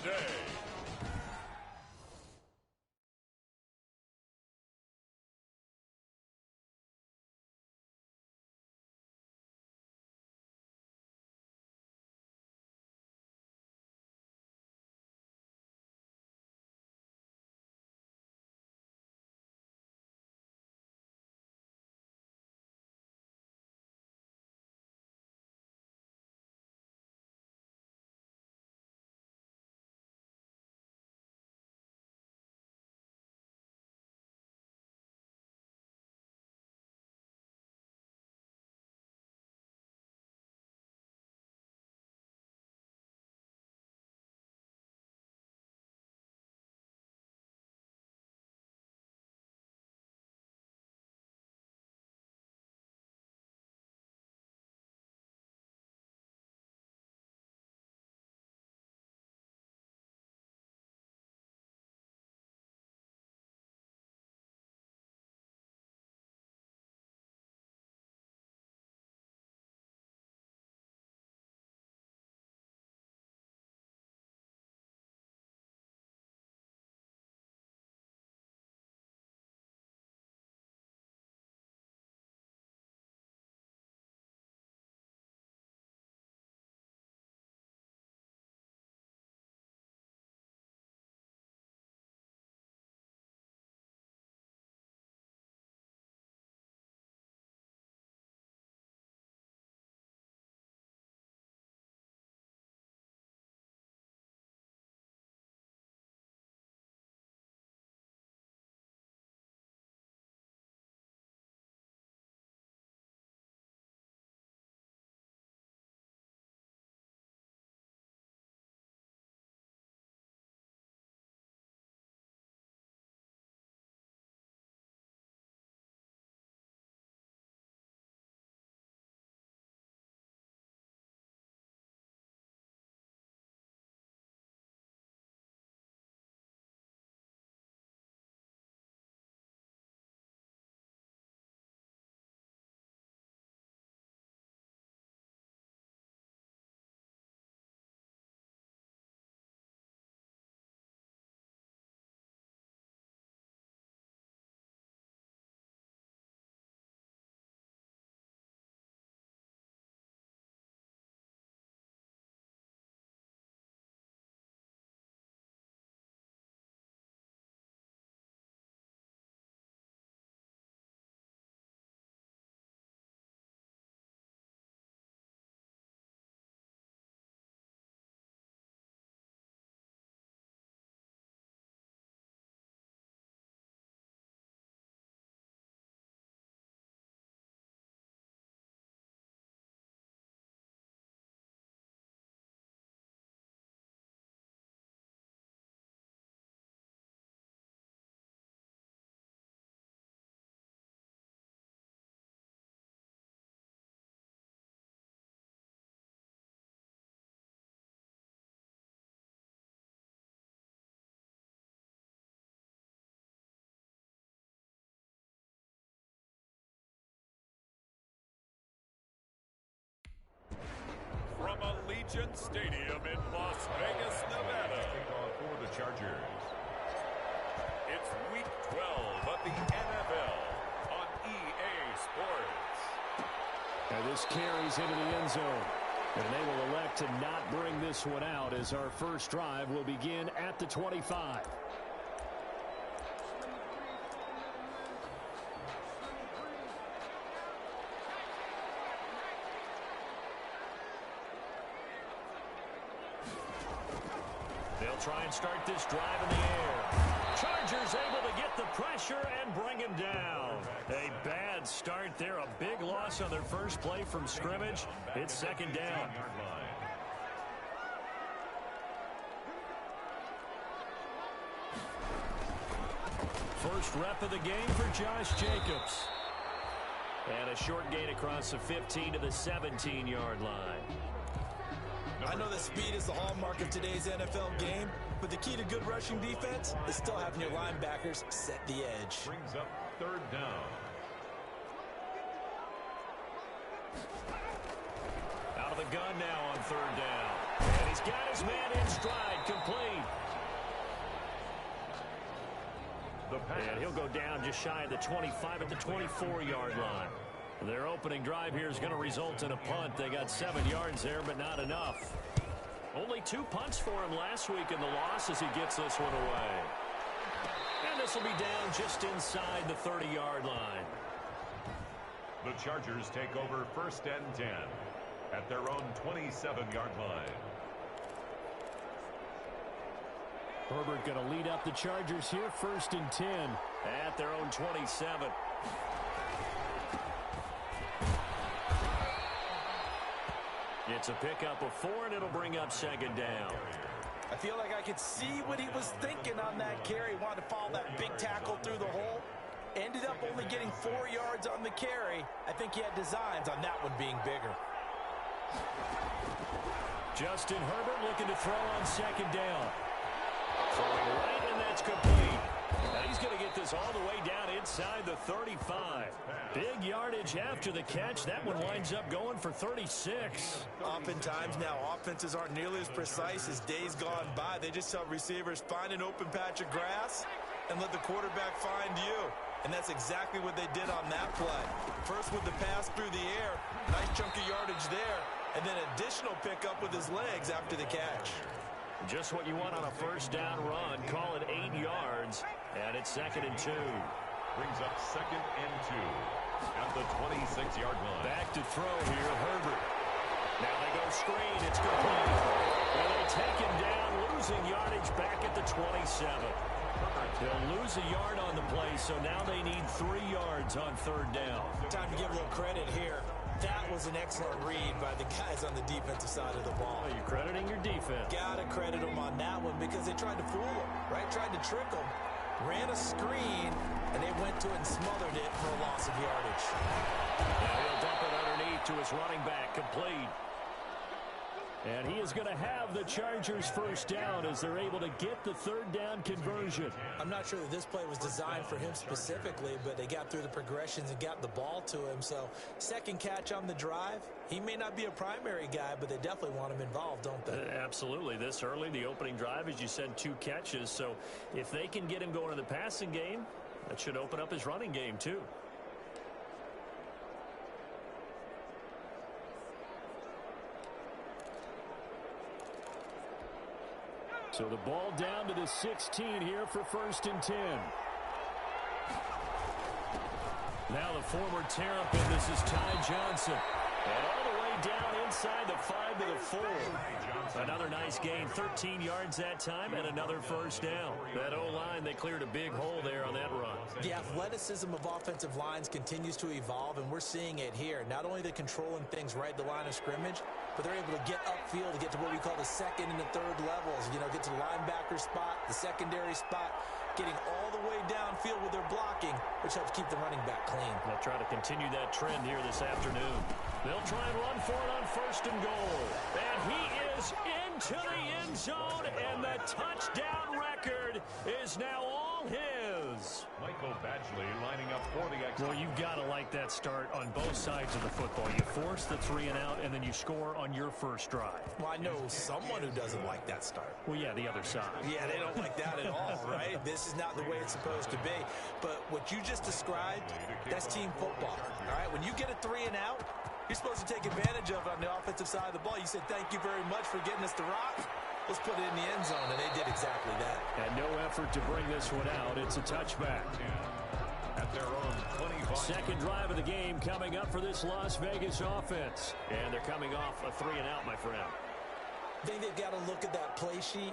the day. From Allegiant Stadium in Las Vegas, Nevada. For the Chargers. It's Week 12 of the NFL on EA Sports. And this carries into the end zone. And they will elect to not bring this one out as our first drive will begin at the 25. They'll try and start this drive in the air. Chargers able to get the pressure and bring him down. A bad start there. A big loss on their first play from scrimmage. It's second down. First rep of the game for Josh Jacobs. And a short gain across the 15 to the 17-yard line. I know that speed is the hallmark of today's NFL game, but the key to good rushing defense is still having your linebackers set the edge. Brings up third down. Out of the gun now on third down. And He's got his man in stride, complete. And he'll go down just shy of the 25 at the 24-yard line. Their opening drive here is going to result in a punt. They got 7 yards there, but not enough. Only 2 punts for him last week in the loss as he gets this one away. And this will be down just inside the 30-yard line. The Chargers take over 1st and 10 at their own 27-yard line. Herbert going to lead up the Chargers here, 1st and 10 at their own 27. It's a pickup of 4, and it'll bring up 2nd down. I feel like I could see what he was thinking on that carry. Wanted to follow that big tackle through the hole. Ended up only getting 4 yards on the carry. I think he had designs on that one being bigger. Justin Herbert looking to throw on 2nd down. Throwing right, and that's complete. Now he's going to get this all the way down inside the 35. Big yardage after the catch. That one winds up going for 36. Oftentimes now, offenses aren't nearly as precise as days gone by. They just tell receivers, find an open patch of grass and let the quarterback find you. And that's exactly what they did on that play. First with the pass through the air, nice chunk of yardage there, and then additional pickup with his legs after the catch. Just what you want on a 1st down run. Call it 8 yards, and it's 2nd and 2. Brings up 2nd and 2 at the 26-yard line. Back to throw here, Herbert. Now they go screen. It's complete. And they take him down, losing yardage back at the 27. They'll lose a yard on the play, so now they need 3 yards on 3rd down. Time to give a little credit here. That was an excellent read by the guys on the defensive side of the ball. Well, you're crediting your defense. Gotta credit them on that one because they tried to fool him, right? Tried to trick him. Ran a screen, and they went to it and smothered it for a loss of yardage. Now he'll dump it underneath to his running back, complete. And he is going to have the Chargers 1st down as they're able to get the 3rd down conversion. I'm not sure that this play was designed for him specifically, but they got through the progressions and got the ball to him. So 2nd catch on the drive. He may not be a primary guy, but they definitely want him involved, don't they? Absolutely. This early, the opening drive, as you said, 2 catches. So if they can get him going in the passing game, that should open up his running game too. So the ball down to the 16 here for 1st and 10. Now the former Terrapin, this is Ty Johnson. And all the way down inside the 5 to the 4. Another nice gain, 13 yards that time, and another 1st down. That O-line, they cleared a big hole there on that run. The athleticism of offensive lines continues to evolve, and we're seeing it here. Not only they're controlling things right at the line of scrimmage, but they're able to get upfield to get to what we call the 2nd and the 3rd levels. You know, get to the linebacker spot, the secondary spot, getting all the way downfield with their blocking, which helps keep the running back clean. They'll try to continue that trend here this afternoon. They'll try and run for it on 1st and goal. And he is into the end zone, and the touchdown record is now all his. Michael Badgley lining up for the extra. Well, you've got to like that start on both sides of the football. You force the 3 and out, and then you score on your 1st drive. Well, I know someone who doesn't like that start. Well, yeah, the other side. Yeah, they don't like that at all, right? This is not the way it's supposed to be. But what you just described, that's team football, all right? When you get a 3 and out, you're supposed to take advantage of it on the offensive side of the ball. You said, thank you very much for getting us the rock. Let's put it in the end zone, and they did exactly that. And no effort to bring this one out. It's a touchback. At their own 25. 2nd drive of the game coming up for this Las Vegas offense. And they're coming off a 3 and out, my friend. I think they've got to look at that play sheet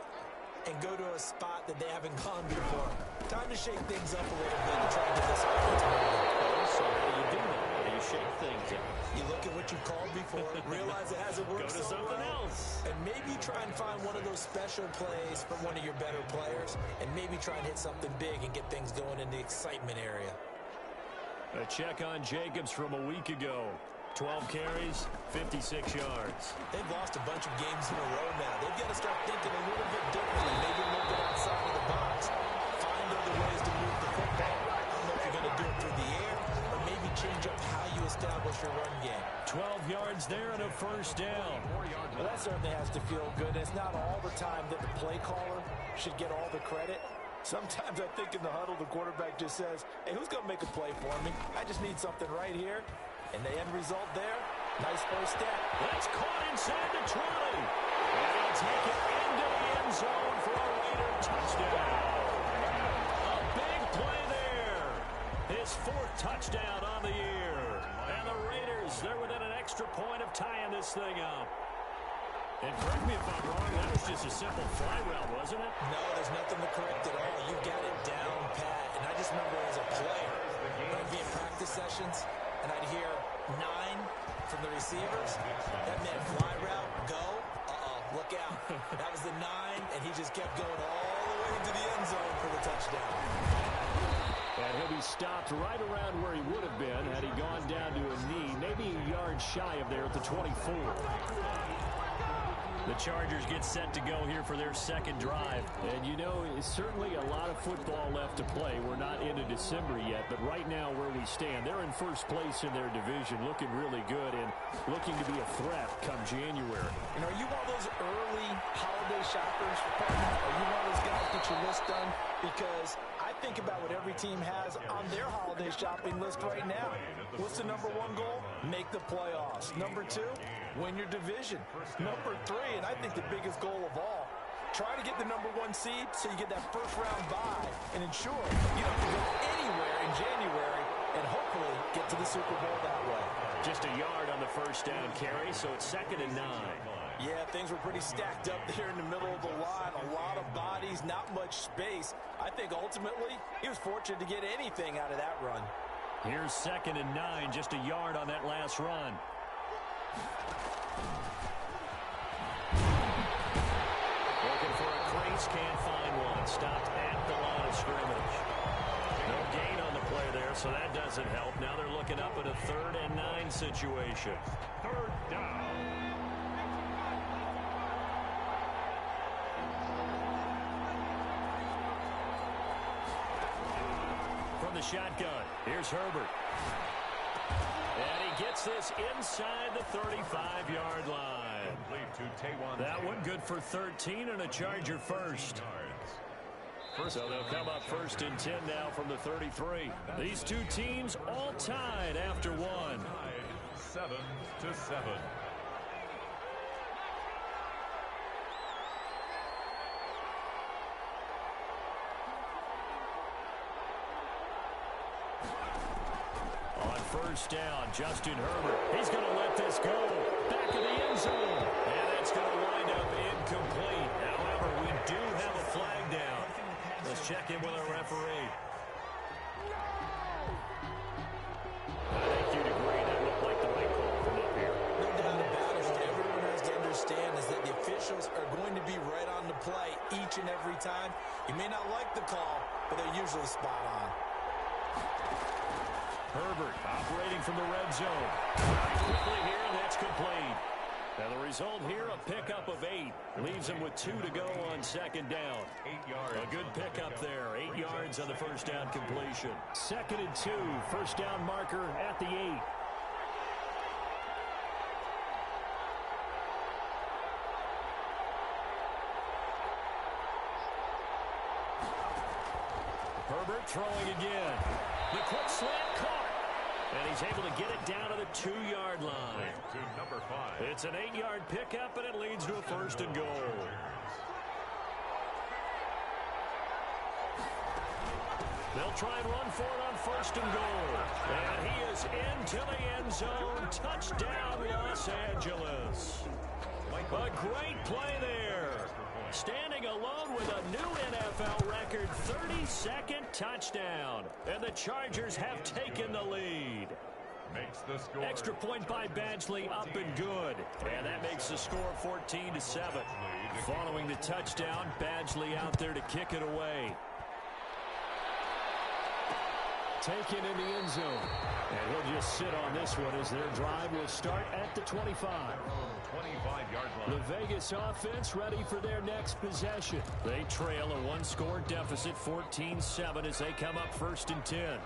and go to a spot that they haven't gone before. Time to shake things up a little bit and try to get this offense moving. So how do you do that? You shake things up. You look at what you called before, realize it hasn't worked Go to so something well, else. and maybe try and find one of those special plays from one of your better players, and maybe try and hit something big and get things going in the excitement area. A check on Jacobs from a week ago. 12 carries, 56 yards. They've lost a bunch of games in a row now. They've got to start thinking a little bit differently, maybe a little bit outside of the box. Find other ways to move the football. I don't know if you're going to do it through the air, or maybe maybe change up how you establish your run game. 12 yards there and a first down. Well, that certainly has to feel good. It's not all the time that the play caller should get all the credit. Sometimes I think in the huddle, the quarterback just says, hey, who's going to make a play for me? I just need something right here. And the end result there, nice first step. That's caught inside the 20. And he'll take it into the end zone for a Raider touchdown. A big play there. His 4th touchdown on the year. And the Raiders, they're within an extra point of tying this thing up. And correct me if I'm wrong, that was just a simple fly route, wasn't it? No, there's nothing to correct at all. You got it down pat. And I just remember as a player, when I'd be in practice sessions, and I'd hear 9 from the receivers. That meant fly route, go. Look out. That was the 9, and he just kept going all the way into the end zone for the touchdown. And he'll be stopped right around where he would have been had he gone down to a knee, maybe a yard shy of there at the 24. The Chargers get set to go here for their second drive. And, you know, it's certainly a lot of football left to play. We're not into December yet, but right now where we stand, they're in first place in their division, looking really good and looking to be a threat come January. And are you one of those early holiday shoppers? Are you one of those guys get your list done? Because I think about what every team has on their holiday shopping list right now. What's the number 1 goal? Make the playoffs. Number 2, win your division. Number 3, and I think the biggest goal of all, try to get the number 1 seed so you get that first round bye and ensure you don't have to go anywhere in January and hopefully get to the Super Bowl that way. Just a yard on the first down carry, so it's 2nd and 9. Yeah, things were pretty stacked up there in the middle of the line. A lot of bodies, not much space. I think ultimately he was fortunate to get anything out of that run. Here's 2nd and 9, just a yard on that last run. Looking for a crease, can't find one. Stopped at the line of scrimmage. No gain on the play there, so that doesn't help. Now they're looking up at a 3rd and 9 situation. 3rd down. From the shotgun, here's Herbert. And he gets this inside the 35-yard line. That one good for 13 and a Charger first. So they'll come up 1st and 10 now from the 33. These two teams all tied after one. 7-7. On 1st down, Justin Herbert. He's going to let this go. Back of the end zone. And that's going to wind up incomplete. However, we do have a flag down. Let's check in with our referee. I think you'd agree that looked like the right call from up here. No doubt about it. What everyone has to understand is that the officials are going to be right on the play each and every time. You may not like the call, but they're usually spot on. Herbert operating from the red zone. Quickly here, and that's complete. And the result here, a pickup of 8. Leaves him with 2 to go on 2nd down. 8 yards. A good pickup there. 8 yards on the first down completion. 2nd and 2. First down marker at the 8. Herbert throwing again. The quick slant caught. And he's able to get it down to the 2-yard line. To number 5. It's an 8-yard pickup, and it leads to a 1st and goal. They'll try and run for it on 1st and goal. And he is into the end zone. Touchdown, Los Angeles. A great play there. Standing alone with a new NFL record 32nd touchdown. And the Chargers have taken the lead. Makes the score. Extra point by Badgley up and good. And that makes the score 14-7. Following the touchdown, Badgley out there to kick it away. Taken in the end zone. And he'll just sit on this one as their drive will start at the 25. 25-yard line. The Vegas offense ready for their next possession. They trail a 1-score deficit, 14-7, as they come up 1st and 10.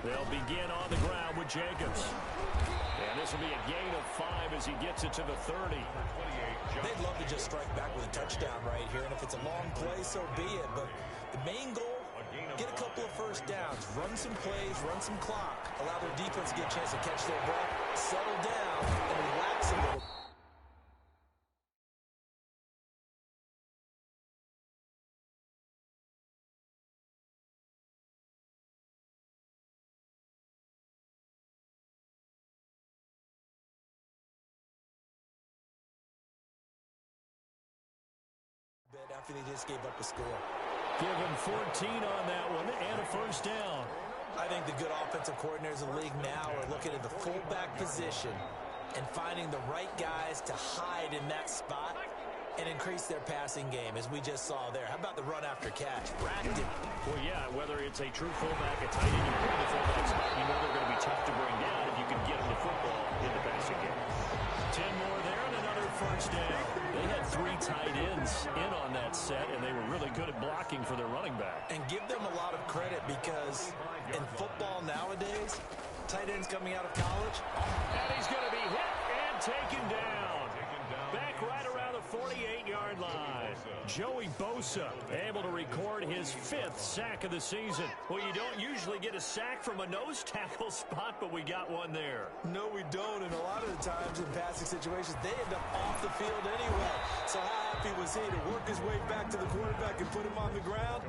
They'll begin on the ground with Jacobs. And this will be a gain of 5 as he gets it to the 30. They'd love to just strike back with a touchdown right here, and if it's a long play, so be it. But the main goal, get a couple of first downs, run some plays, run some clock, allow their defense to get a chance to catch their breath, settle down, and relax a little. After they just gave up a score. Give him 14 on that one and a first down. I think the good offensive coordinators in the league now are looking at the fullback position and finding the right guys to hide in that spot and increase their passing game, as we just saw there. How about the run after catch? Racked it. Well, yeah, whether it's a true fullback, a tight end, you put in the fullback spot, you know they're going to be tough to bring down if you can get them the football in the passing game. 10 more there and another first down. They had 3 tight ends in on that set, and they were really good at blocking for their running back. And give them a lot of credit, because in football nowadays, tight ends coming out of college. And he's going to be hit and taken down. Back right around the 48-yard line. Joey Bosa able to record his 5th sack of the season. Well, you don't usually get a sack from a nose tackle spot, but we got one there. No, we don't, and a lot of the times in passing situations, they end up off the field anyway. So how happy was he to work his way back to the quarterback and put him on the ground?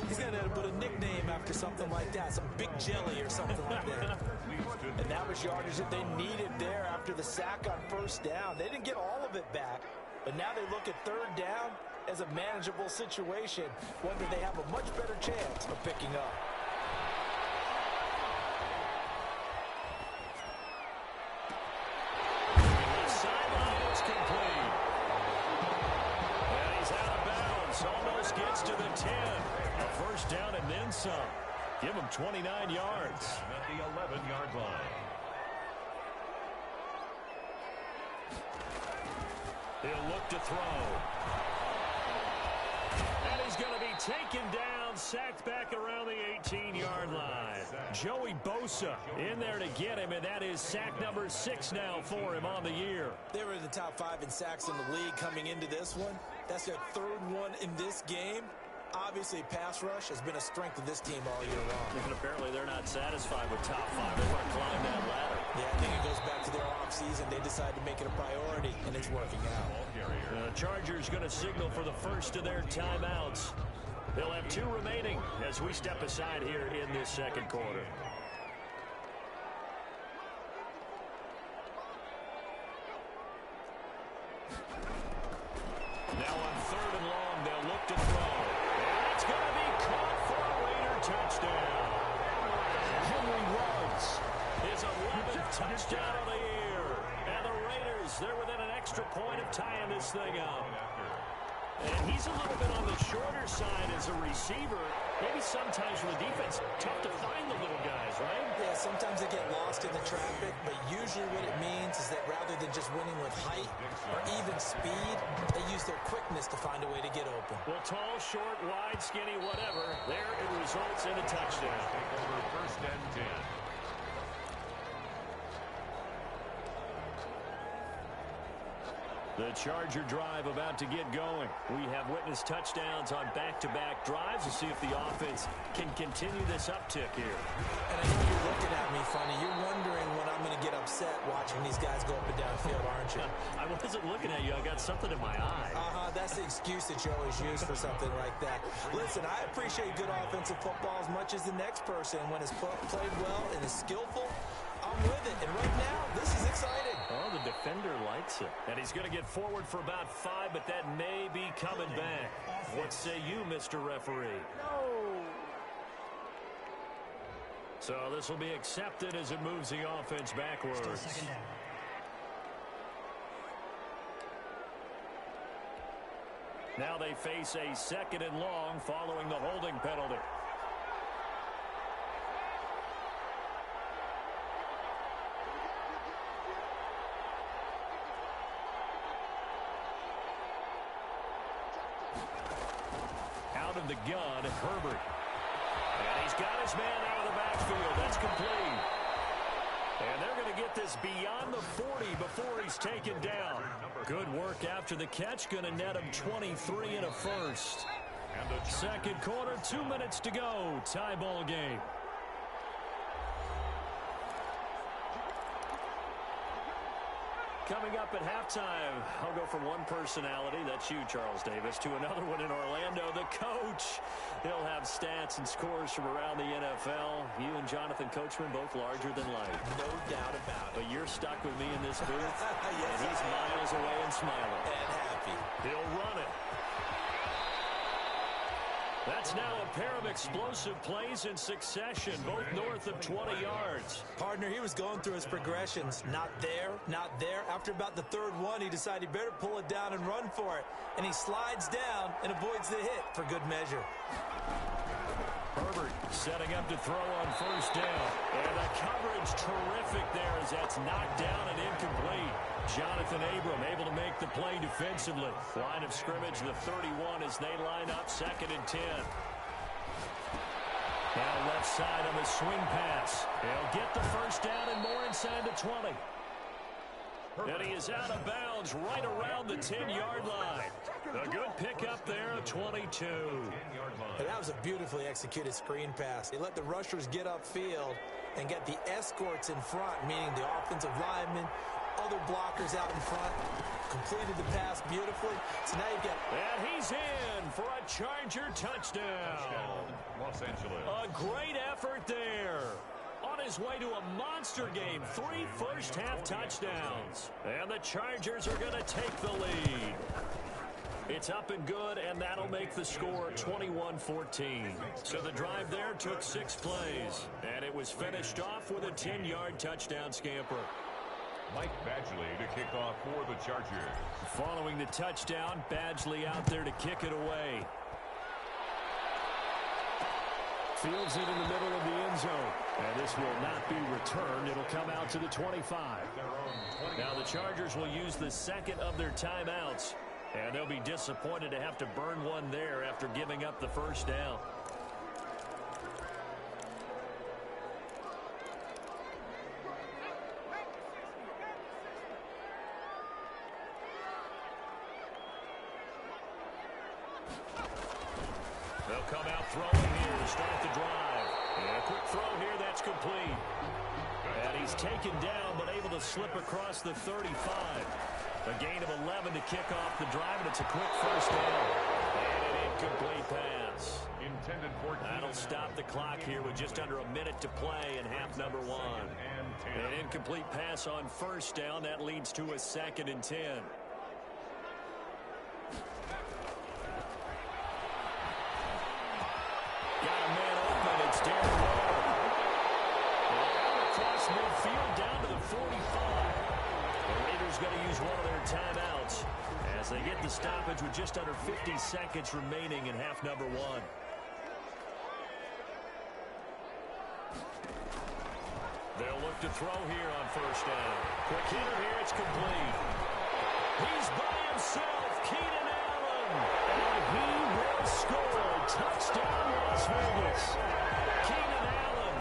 He's going to have to put a nickname after something like that, some Big Jelly or something like that. And that was yardage that they needed there after the sack on first down. They didn't get all of it back, but now they look at third down as a manageable situation, one that they have a much better chance of picking up. Sideline is complete. And he's out of bounds. Almost gets to the 10. A first down and then some. Give him 29 yards. At the 11-yard line. He'll look to throw. And he's going to be taken down, sacked back around the 18-yard line. Joey Bosa in there to get him, and that is sack number 6 now for him on the year. They were in the top 5 in sacks in the league coming into this one. That's their 3rd one in this game. Obviously, pass rush has been a strength of this team all year long. And apparently they're not satisfied with top 5. They want to climb that ladder. Yeah, I think it goes back to their offseason. They decided to make it a priority, and it's working out. The Chargers going to signal for the first of their timeouts. They'll have 2 remaining as we step aside here in this second quarter. Now on 3rd and long, they'll look to throw. And it's going to be caught for a Raider touchdown. Henry Ruggs is 11th touchdown of the year. And the Raiders, they're within an extra point of tying this thing up. And he's a little bit on the shorter side as a receiver. Maybe sometimes for the defense, tough to find the little guys, right? Yeah, sometimes they get lost in the traffic, but usually what it means is that rather than just winning with height or even speed, they use their quickness to find a way to get open. Well, tall, short, wide, skinny, whatever, there it results in a touchdown. Take over 1st and 10. The Charger drive about to get going. We have witnessed touchdowns on back-to-back drives to see if the offense can continue this uptick here. And I know you're looking at me funny. You're wondering when I'm going to get upset watching these guys go up and down field, aren't you? I wasn't looking at you. I got something in my eye. That's the excuse that you always use for something like that. Listen, I appreciate good offensive football as much as the next person. When it's played well and is skillful, I'm with it. And right now, this is exciting. Oh, the defender likes it. And he's going to get forward for about 5, but that may be coming back. What say you, Mr. Referee? No. So this will be accepted as it moves the offense backwards. Still 2nd down. Now they face a 2nd and long following the holding penalty. Out of the gun, Herbert. And he's He's got his man out of the backfield. That's complete. And they're going to get this beyond the 40 before he's taken down. Good work after the catch. Going to net him 23 and a first. Second quarter, 2 minutes to go. Tie ball game. Coming up at halftime, I'll go from one personality, that's you, Charles Davis, to another one in Orlando, the coach. He'll have stats and scores from around the NFL. You and Jonathan Coachman, both larger than life. No doubt about it. But you're stuck with me in this booth, yes, and he's miles away and smiling. And happy. He'll run it. That's now a pair of explosive plays in succession, both north of 20 yards. Partner, he was going through his progressions. Not there, not there. After about the third one, he decided he better pull it down and run for it. And he slides down and avoids the hit for good measure. Herbert setting up to throw on first down. And the coverage terrific there as that's knocked down and incomplete. Jonathan Abram able to make the play defensively. Line of scrimmage, the 31 as they line up, 2nd and 10. Now left side on the swing pass. They'll get the first down and more inside the 20. And he is out of bounds right around the 10-yard line. A good pickup there, 22. And that was a beautifully executed screen pass. They let the rushers get upfield and get the escorts in front, meaning the offensive linemen, other blockers out in front. Completed the pass beautifully. So now you get... And he's in for a Charger touchdown. Los Angeles. A great effort there. On his way to a monster game, 3 first-half touchdowns. And the Chargers are going to take the lead. It's up and good, and that'll make the score 21-14. So the drive there took 6 plays, and it was finished off with a 10-yard touchdown scamper. Mike Badgley to kick off for the Chargers. Following the touchdown, Badgley out there to kick it away. Fields it in the middle of the end zone. And this will not be returned. It'll come out to the 25. Now the Chargers will use the second of their timeouts. And they'll be disappointed to have to burn one there after giving up the first down. They'll come out throwing here to start the drive. And a quick throw here, that's complete. And he's taken down, but able to slip across the 35. A gain of 11 to kick off the drive, and it's a quick first down. And an incomplete pass. Intended for... That'll stop the clock here with just under a minute to play in half number 1. An incomplete pass on first down. That leads to a 2nd and 10. Got a man open. It's Darren Waller. Across midfield down to the 45. The Raiders going to use one of their timeouts as they get the stoppage with just under 50 seconds remaining in half number 1. They'll look to throw here on first down. Quick hitter here, it's complete. He's by himself, Keenan Allen. And he will score. Touchdown, Las Vegas. Keenan Allen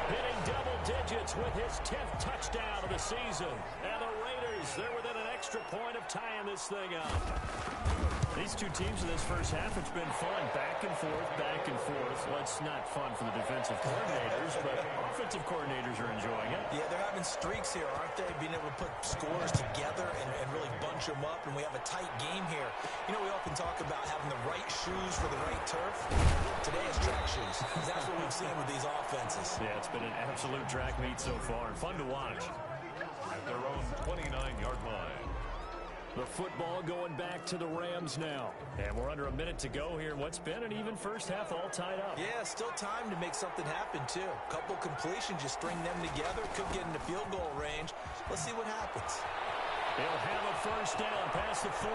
hitting double digits with his 10th touchdown of the season. And the Raiders, they're within an extra point of tying this thing up. These two teams in this first half, it's been fun. Back and forth, back and forth. Well, it's not fun for the defensive coordinators, but offensive coordinators are enjoying it. Yeah, they're having streaks here, aren't they? Being able to put scores together and really bunch them up, and we have a tight game here. You know, we often talk about having the right shoes for the right turf. Today is track shoes. That's what we've seen with these offenses. Yeah, it's been an absolute track meet so far. Fun to watch. At their own 29-yard line. The football going back to the Rams now. And we're under a minute to go here in what's been an even first half all tied up. Yeah, still time to make something happen, too. Couple completions, you string them together, could get into field goal range. Let's see what happens. They'll have a first down past the 40.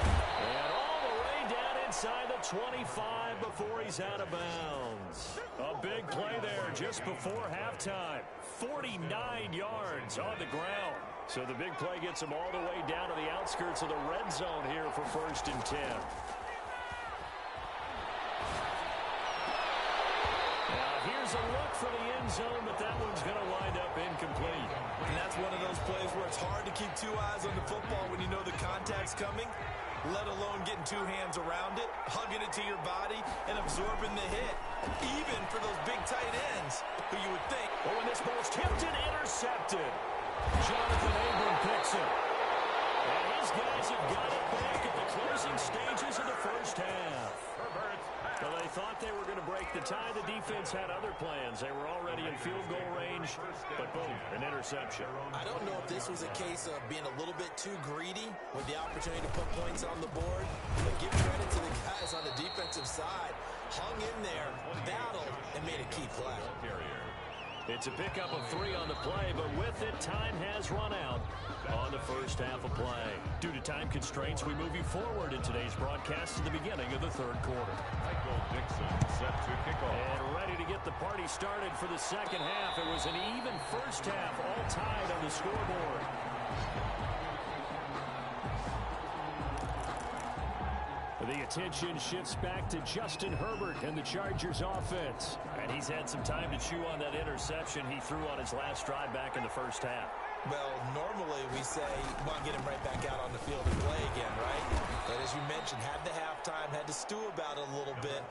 And all the way down inside the 25 before he's out of bounds. A big play there just before halftime. 49 yards on the ground. So the big play gets him all the way down to the outskirts of the red zone here for 1st and 10. There's a look for the end zone, but that one's going to wind up incomplete. And that's one of those plays where it's hard to keep two eyes on the football when you know the contact's coming, let alone getting two hands around it, hugging it to your body, and absorbing the hit, even for those big tight ends who you would think. Oh, and this ball's tipped and intercepted. Jonathan Abram picks it. And his guys have got it back at the closing stages of the first half. Well, they thought they were going to break the tie. The defense had other plans. They were already in field goal range, but boom, an interception. I don't know if this was a case of being a little bit too greedy with the opportunity to put points on the board, but give credit to the guys on the defensive side. Hung in there, battled, and made a key play. It's a pickup of 3 on the play, but with it, time has run out on the first half of play. Due to time constraints, we move you forward in today's broadcast to the beginning of the third quarter. Michael Dixon set to kick off. And ready to get the party started for the second half. It was an even first half, all tied on the scoreboard. The attention shifts back to Justin Herbert and the Chargers offense. And he's had some time to chew on that interception he threw on his last drive back in the first half. Well, normally we say, well, get him right back out on the field and play again, right? But as you mentioned, had the halftime, had to stew about it a little bit.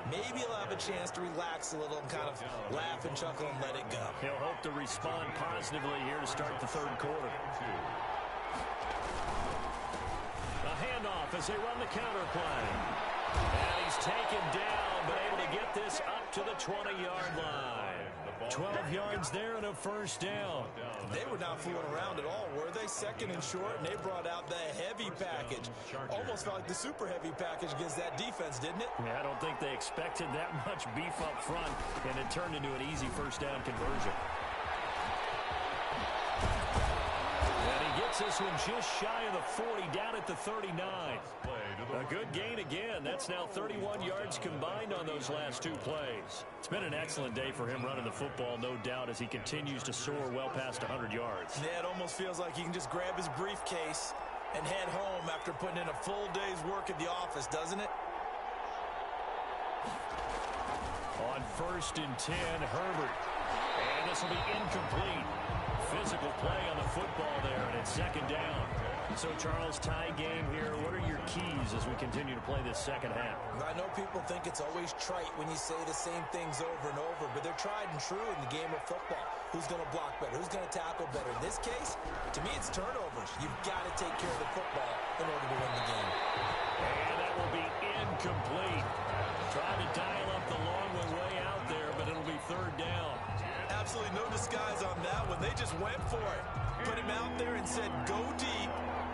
Maybe he'll have a chance to relax a little and kind of laugh and chuckle and let it go. He'll hope to respond positively here to start the third quarter. A handoff as they run the counter play. And he's taken down, but able to get this up to the 20-yard line. 12 yards there and a first down. They were not fooling around at all, were they? Second and short, and they brought out the heavy package. Almost felt like the super heavy package against that defense, didn't it? Yeah, I don't think they expected that much beef up front, and it turned into an easy first down conversion. This one just shy of the 40, down at the 39. A good gain again. That's now 31 yards combined on those last 2 plays. It's been an excellent day for him running the football, no doubt, as he continues to soar well past 100 yards. Yeah, it almost feels like he can just grab his briefcase and head home after putting in a full day's work at the office, doesn't it? On 1st and 10, Herbert. And this will be incomplete. Physical play on the football there, and it's second down. So, Charles, tie game here. What are your keys as we continue to play this second half? I know people think it's always trite when you say the same things over and over, but they're tried and true in the game of football. Who's going to block better? Who's going to tackle better? In this case, to me, it's turnovers. You've got to take care of the football in order to win the game. And that will be incomplete. Trying to dial up the long one way out there, but it'll be third down. Absolutely no disguise on that one. They just went for it. Put him out there and said, go deep.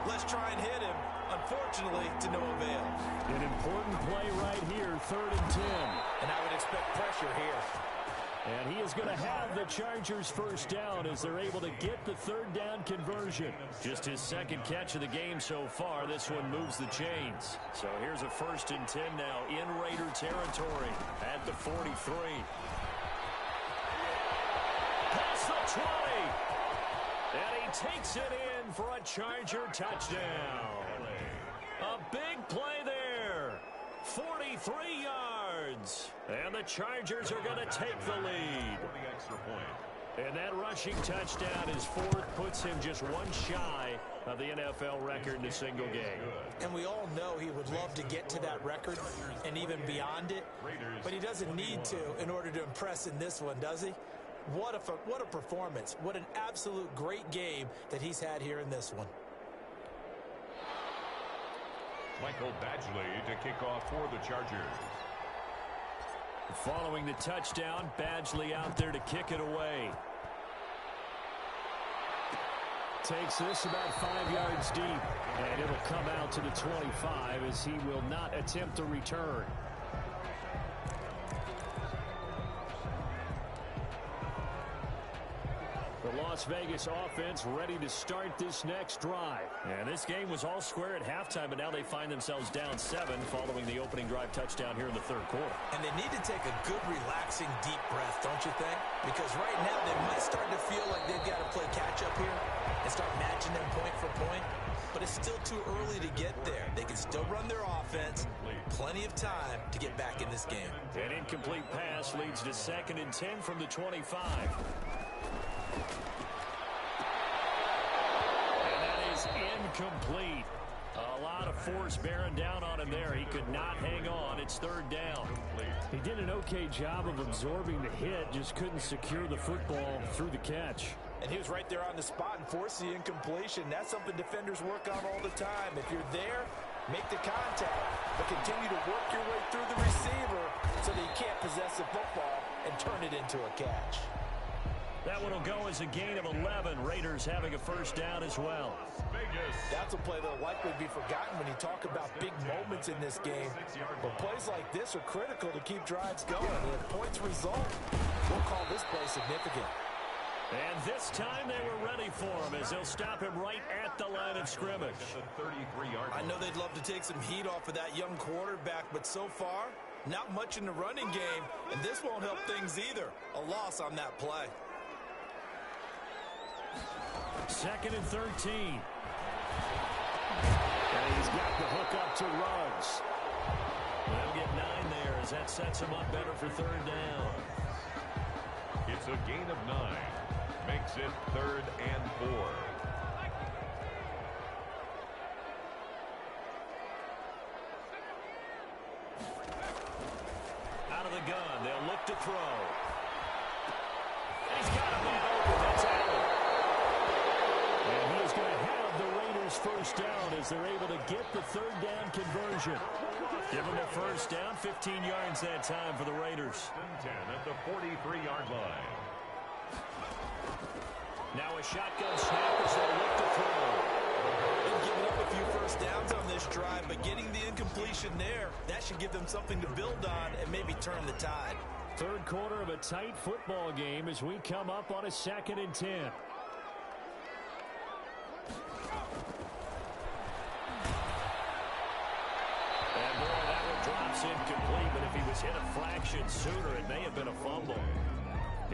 Let's try and hit him. Unfortunately, to no avail. An important play right here, 3rd and 10. And I would expect pressure here. And he is going to have the Chargers first down as they're able to get the third down conversion. Just his second catch of the game so far. This one moves the chains. So here's a 1st and 10 now in Raider territory at the 43. Past the 20. And he takes it in for a Charger touchdown. A big play there. 43 yards. And the Chargers are going to take the lead. And that rushing touchdown is 4th, puts him just one shy of the NFL record in a single game. And we all know he would love to get to that record and even beyond it, but he doesn't need to in order to impress in this one, does he? What a performance. What an absolute great game that he's had here in this one. Michael Badgley to kick off for the Chargers. Following the touchdown, Badgley out there to kick it away. Takes this about 5 yards deep, and it'll come out to the 25 as he will not attempt a return. The Las Vegas offense ready to start this next drive. And this game was all square at halftime, but now they find themselves down 7 following the opening drive touchdown here in the third quarter. And they need to take a good, relaxing, deep breath, don't you think? Because right now they might start to feel like they've got to play catch-up here and start matching them point for point. but it's still too early to get there. They can still run their offense. Plenty of time to get back in this game. An incomplete pass leads to 2nd and 10 from the 25. And that is incomplete. A lot of force bearing down on him there. He could not hang on. It's 3rd down. He did an okay job of absorbing the hit, just couldn't secure the football through the catch. And he was right there on the spot and forced the incompletion. That's something defenders work on all the time. If you're there, make the contact, but continue to work your way through the receiver so that you can't possess the football and turn it into a catch. That one will go as a gain of 11. Raiders having a 1st down as well. That's a play that will likely be forgotten when you talk about big moments in this game. But plays like this are critical to keep drives going. And if points result, we'll call this play significant. And this time they were ready for him as they'll stop him right at the line of scrimmage. I know they'd love to take some heat off of that young quarterback, but so far, not much in the running game. And this won't help things either. A loss on that play. 2nd and 13. And he's got the hook up to Ruggs. They'll get 9 there as that sets him up better for 3rd down. It's a gain of 9. Makes it 3rd and 4. Out of the gun, they'll look to throw. He's got a man open. That's Allen. And he is going to have the Raiders 1st down as they're able to get the 3rd down conversion. Give them a 1st down, 15 yards that time for the Raiders. 10 at the 43-yard line. Now a shotgun snap as they look to throw. They've given up a few 1st downs on this drive, but getting the incompletion there, that should give them something to build on and maybe turn the tide. 3rd quarter of a tight football game as we come up on a 2nd and 10. And boy, that one drops incomplete, but if he was hit a fraction sooner, it may have been a fumble.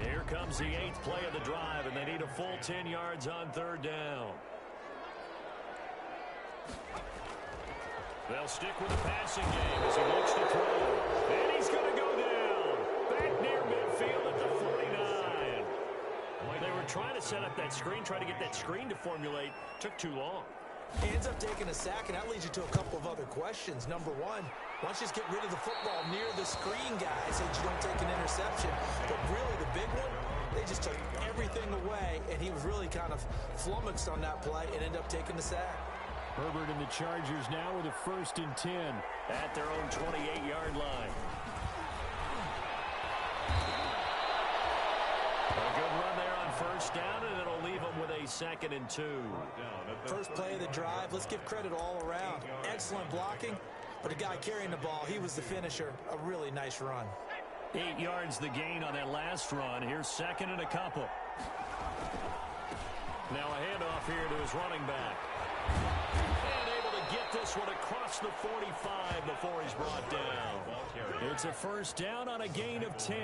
Here comes the 8th play of the drive, and they need a full 10 yards on 3rd down. They'll stick with the passing game as he looks to throw. And he's going to go down. Back near midfield at the 49. They were trying to set up that screen, trying to get that screen to formulate. Took too long. He ends up taking a sack, and that leads you to a couple of other questions. Number one, why don't you just get rid of the football near the screen, guys, so that you don't take an interception. But really, the big one, they just took everything away, and he was really kind of flummoxed on that play and ended up taking the sack. Herbert and the Chargers now with a 1st and 10 at their own 28-yard line. A good run there on 1st down, and it'll leave them with a 2nd and 2. First play of the drive, let's give credit all around. Excellent blocking, but the guy carrying the ball, he was the finisher. A really nice run. 8 yards the gain on that last run. Here's 2nd and a couple. Now a handoff here to his running back. And able to get this one across the 45 before he's brought down. It's a 1st down on a gain of 10.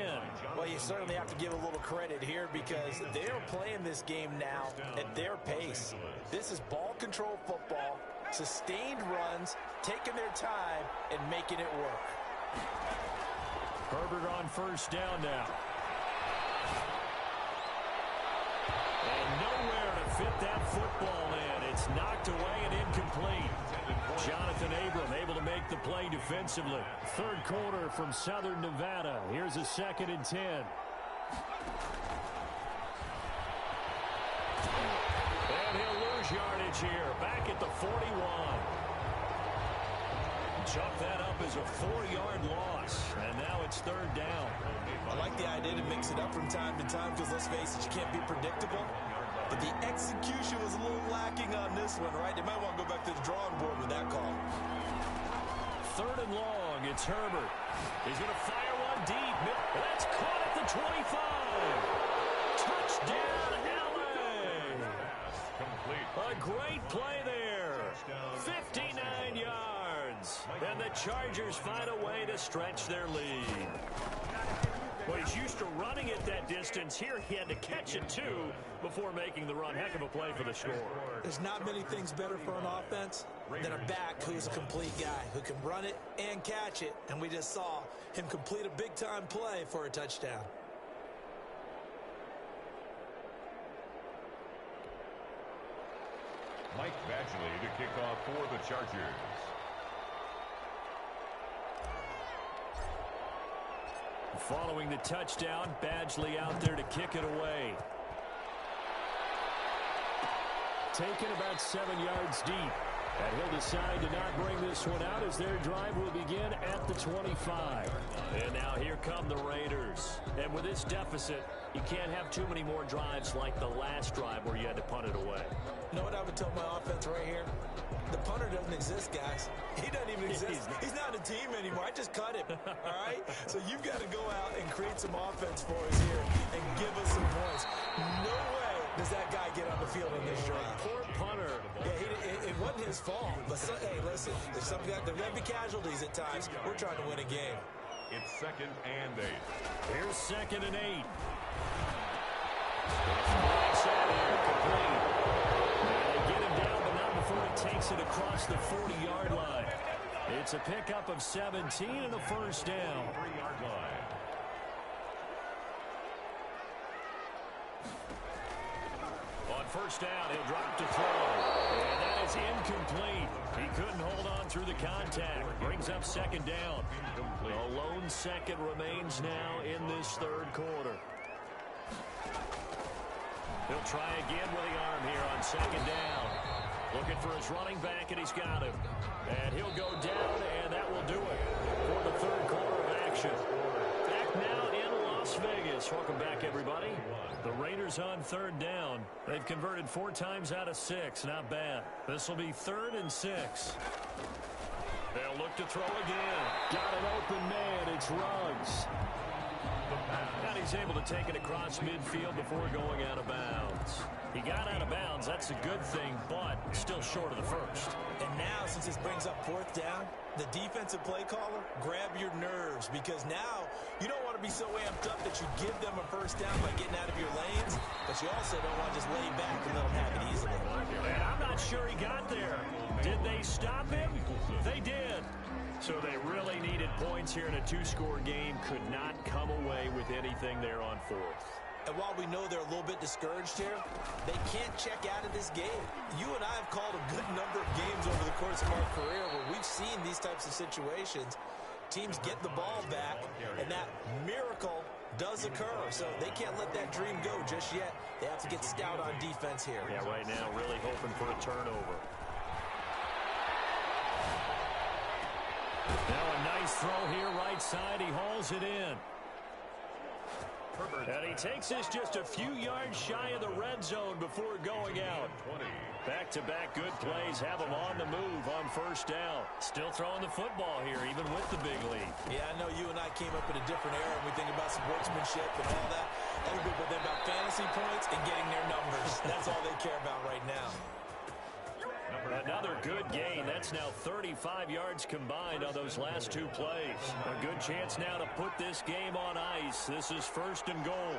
Well, you certainly have to give a little credit here because they're playing this game now at their pace. This is ball control football, sustained runs, taking their time, and making it work. Herbert on 1st down now. And nowhere to fit that football in. It's knocked away and incomplete. Jonathan Abram able to make the play defensively. 3rd quarter from Southern Nevada. Here's a 2nd and 10. And he'll lose yardage here. Back at the 41. Chalk that up as a 4-yard loss. And now it's 3rd down. I like the idea to mix it up from time to time because, let's face it, you can't be predictable. But the execution was a little lacking on this one, right? They might want to go back to the drawing board with that call. 3rd and long. It's Herbert. He's going to fire one deep. That's caught at the 25. Touchdown, LA. A great play there. 59 yards. And the Chargers find a way to stretch their lead. Well, he's used to running it that distance. Here he had to catch it, too, before making the run. Heck of a play for the score. There's not many things better for an offense than a back who's a complete guy, who can run it and catch it. And we just saw him complete a big-time play for a touchdown. Mike Badgley to kick off for the Chargers. Following the touchdown, Badgley out there to kick it away. Taken about 7 yards deep. And he'll decide to not bring this one out as their drive will begin at the 25. And now here come the Raiders. And with this deficit, you can't have too many more drives like the last drive where you had to punt it away. You know what I would tell my offense right here? The punter doesn't exist, guys. He doesn't even exist. He's not a team anymore. I just cut him, all right? So you've got to go out and create some offense for us here and give us some points. No way does that guy get on the field on this drive. Poor punter. Yeah, it wasn't his fault. But, hey, listen, there's going to be casualties at times. We're trying to win a game. It's 2nd and 8. Here's 2nd and 8. Takes it across the 40-yard line. It's a pickup of 17 and a first down. 3-yard line. On first down, he'll drop to throw. And that is incomplete. He couldn't hold on through the contact. Brings up 2nd down. A lone second remains now in this 3rd quarter. He'll try again with the arm here on 2nd down. Looking for his running back, and he's got him. And he'll go down, and that will do it for the 3rd quarter of action. Back now in Las Vegas. Welcome back, everybody. The Raiders on 3rd down. They've converted 4 times out of 6. Not bad. This will be 3rd and 6. They'll look to throw again. Got an open man. It's Ruggs. And he's able to take it across midfield before going out of bounds. He got out of bounds. That's a good thing, but still short of the first. And now, since this brings up 4th down, the defensive play caller, grab your nerves, because now you don't want to be so amped up that you give them a first down by getting out of your lanes, but you also don't want to just lay back and let them have it easily. And I'm not sure he got there. Did they stop him? They did. So they really needed points here in a 2-score game. Could not come away with anything there on 4th. And while we know they're a little bit discouraged here, they can't check out of this game. You and I have called a good number of games over the course of our career where we've seen these types of situations. Teams get the ball back, and that miracle does occur. So they can't let that dream go just yet. They have to get stout on defense here. Yeah, right now really hoping for a turnover. Now a nice throw here, right side. He hauls it in. And he takes this just a few yards shy of the red zone before going out. Back-to-back good plays have him on the move on first down. Still throwing the football here, even with the big lead. Yeah, I know you and I came up in a different era, and we think about sportsmanship and all that. Other people think about fantasy points and getting their numbers. That's all they care about right now. Another good gain. That's now 35 yards combined on those last 2 plays. A good chance now to put this game on ice. This is 1st and goal.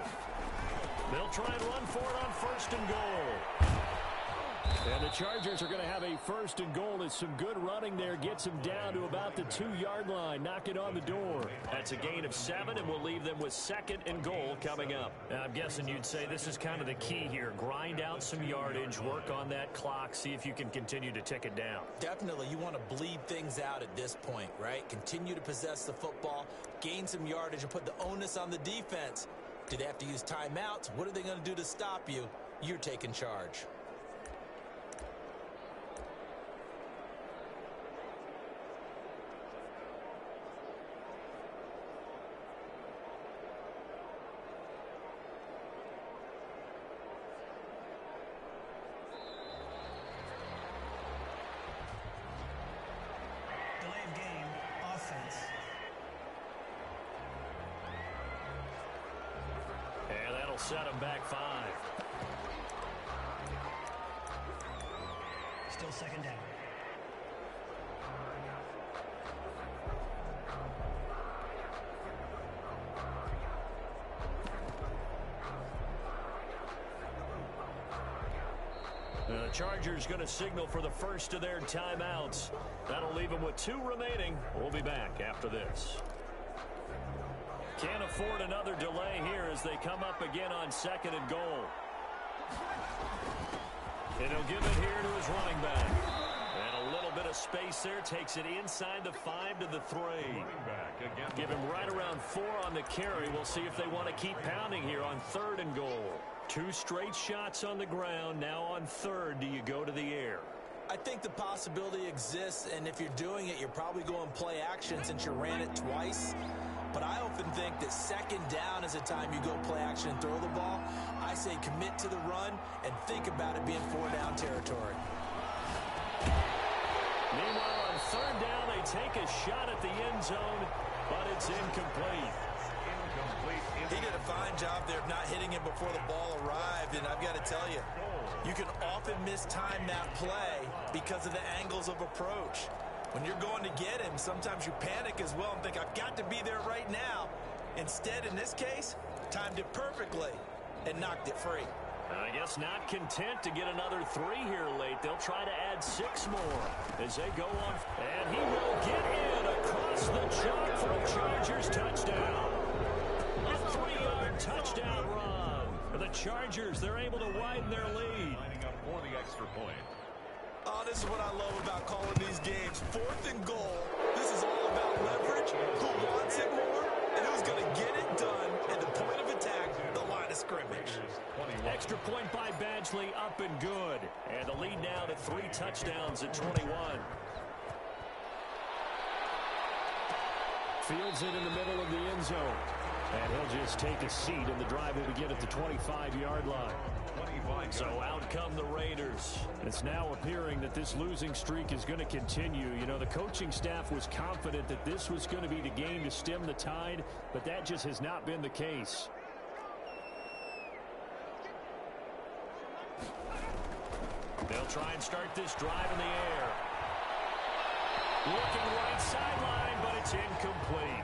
They'll try and run for it on 1st and goal. And the Chargers are going to have a 1st and goal. It's some good running there. Gets them down to about the 2-yard line. Knock it on the door. That's a gain of 7, and we'll leave them with 2nd and goal coming up. I'm guessing you'd say this is kind of the key here. Grind out some yardage, work on that clock, see if you can continue to tick it down. Definitely. You want to bleed things out at this point, right? Continue to possess the football, gain some yardage, and put the onus on the defense. Do they have to use timeouts? What are they going to do to stop you? You're taking charge. Set him back 5. Still 2nd down. The Chargers going to signal for the first of their timeouts. That'll leave them with 2 remaining. We'll be back after this. Can't afford another delay here as they come up again on 2nd and goal. And he'll give it here to his running back. And a little bit of space there. Takes it inside the 5 to the 3. Give him right around 4 on the carry. We'll see if they want to keep pounding here on 3rd and goal. 2 straight shots on the ground. Now on 3rd, do you go to the air? I think the possibility exists, and if you're doing it, you're probably going play action since you ran it twice. But I often think that 2nd down is a time you go play action and throw the ball. I say commit to the run and think about it being 4-down territory. Meanwhile, on 3rd down, they take a shot at the end zone, but it's incomplete. He did a fine job there of not hitting him before the ball arrived, and I've got to tell you, you can often mistime that play because of the angles of approach. When you're going to get him, sometimes you panic as well and think, I've got to be there right now. Instead, in this case, timed it perfectly and knocked it free. I guess not content to get another 3 here late. They'll try to add 6 more as they go on. And he will get in across the chalk for a Chargers touchdown. A 3-yard touchdown run. For the Chargers, they're able to widen their lead. Lining up for the extra point. Oh, this is what I love about calling these games. 4th and goal. This is all about leverage, who wants it more, and who's going to get it done at the point of attack, the line of scrimmage. Extra point by Badgley, up and good. And the lead now to 3 touchdowns at 21. Fields it in the middle of the end zone. And he'll just take a seat, and the drive will begin at the 25-yard line. So out come the Raiders. It's now appearing that this losing streak is going to continue. You know, the coaching staff was confident that this was going to be the game to stem the tide, but that just has not been the case. They'll try and start this drive in the air. Looking right sideline, but it's incomplete.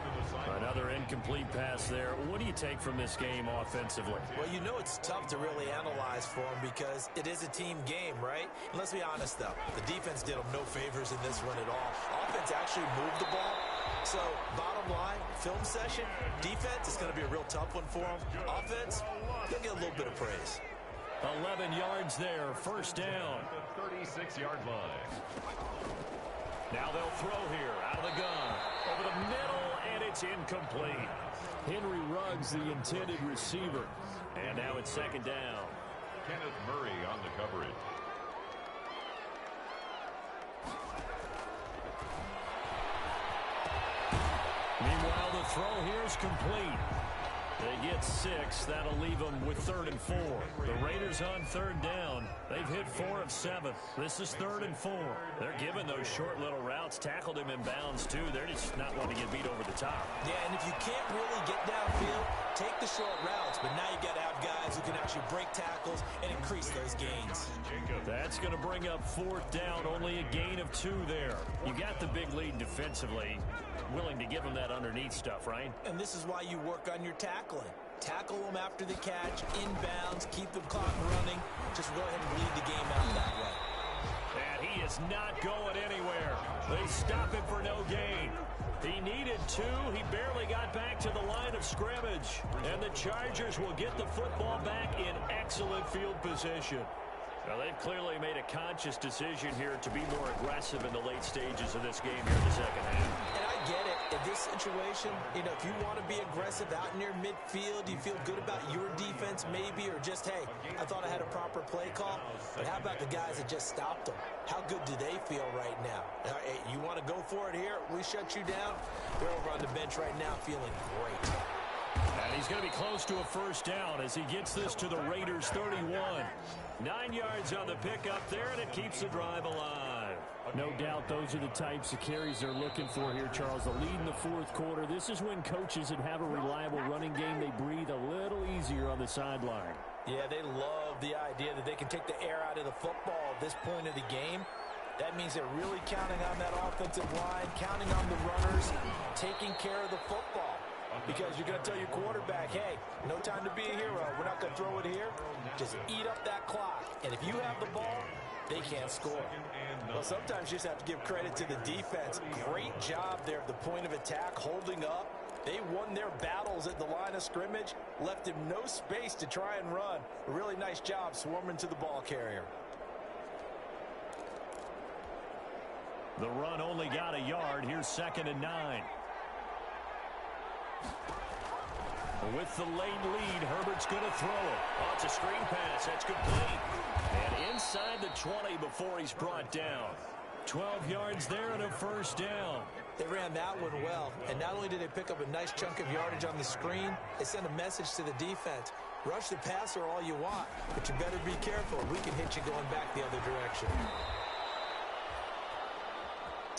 Another incomplete pass there. What do you take from this game offensively? Well, you know it's tough to really analyze for them because it is a team game, right? And let's be honest, though. The defense did them no favors in this one at all. Offense actually moved the ball. So, bottom line, film session, defense is going to be a real tough one for them. Offense, they'll get a little bit of praise. 11 yards there, 1st down. The 36-yard line. Now they'll throw here, out of the gun, over the middle, and it's incomplete. Henry Ruggs, the intended receiver. And now it's 2nd down. Kenneth Murray on the coverage. Meanwhile, the throw here is complete. They get 6. That'll leave them with 3rd and 4. The Raiders on 3rd down. They've hit 4 of 7. This is 3rd and 4. They're giving those short little routes. Tackled him in bounds, too. They're just not wanting to get beat over the top. Yeah, and if you can't really get downfield, take the short routes. But now you got to have guys who can actually break tackles and increase those gains. That's going to bring up 4th down. Only a gain of 2 there. You got the big lead defensively. Willing to give them that underneath stuff, right? And this is why you work on your tackling. Tackle them after the catch, inbounds, keep the clock running. Just go ahead and lead the game out that way. And he is not going anywhere. They stop him for no gain. He needed 2. He barely got back to the line of scrimmage. And the Chargers will get the football back in excellent field position. Now, they've clearly made a conscious decision here to be more aggressive in the late stages of this game here in the 2nd half. And I get it. In this situation, you know, if you want to be aggressive out near midfield, you feel good about your defense maybe, or just, hey, I thought I had a proper play call. But how about the guys that just stopped them? How good do they feel right now? Hey, you want to go for it here? We shut you down? They're over on the bench right now feeling great. And he's going to be close to a 1st down as he gets this to the Raiders 31. 9 yards on the pickup there, and it keeps the drive alive. No doubt those are the types of carries they're looking for here, Charles. The lead in the 4th quarter. This is when coaches that have a reliable running game, they breathe a little easier on the sideline. Yeah, they love the idea that they can take the air out of the football at this point of the game. That means they're really counting on that offensive line, counting on the runners, taking care of the football. because you're going to tell your quarterback, hey, no time to be a hero. We're not going to throw it here. Just eat up that clock. And if you have the ball, they can't score. Well, sometimes you just have to give credit to the defense. Great job there at the point of attack, holding up. They won their battles at the line of scrimmage, left him no space to try and run. A really nice job swarming to the ball carrier. The run only got a yard. Here's 2nd and 9. With the late lead, Herbert's going to throw it. Oh, it's a screen pass. That's complete. And inside the 20 before he's brought down. 12 yards there and a first down. They ran that one well, and not only did they pick up a nice chunk of yardage on the screen, they sent a message to the defense. Rush the passer all you want, but you better be careful. We can hit you going back the other direction.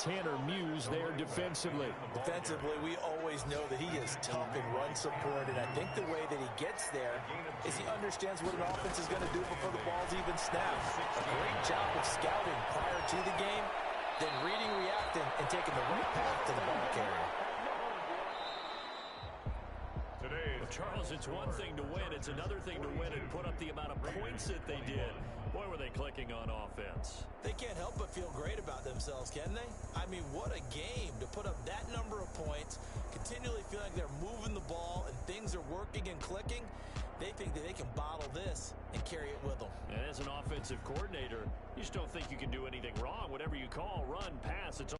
Tanner Muse there defensively. Defensively, we always know that he is tough in run support, and I think the way that he gets there is he understands what an offense is going to do before the ball's even snapped. A great job of scouting prior to the game, then reading, reacting, and taking the right path to the ball carrier. Charles, it's one thing to win. It's another thing to win and put up the amount of points that they did. Boy, were they clicking on offense. They can't help but feel great about themselves, can they? I mean, what a game to put up that number of points, continually feel like they're moving the ball and things are working and clicking. They think that they can bottle this and carry it with them. And as an offensive coordinator, you just don't think you can do anything wrong. Whatever you call, run, pass, it's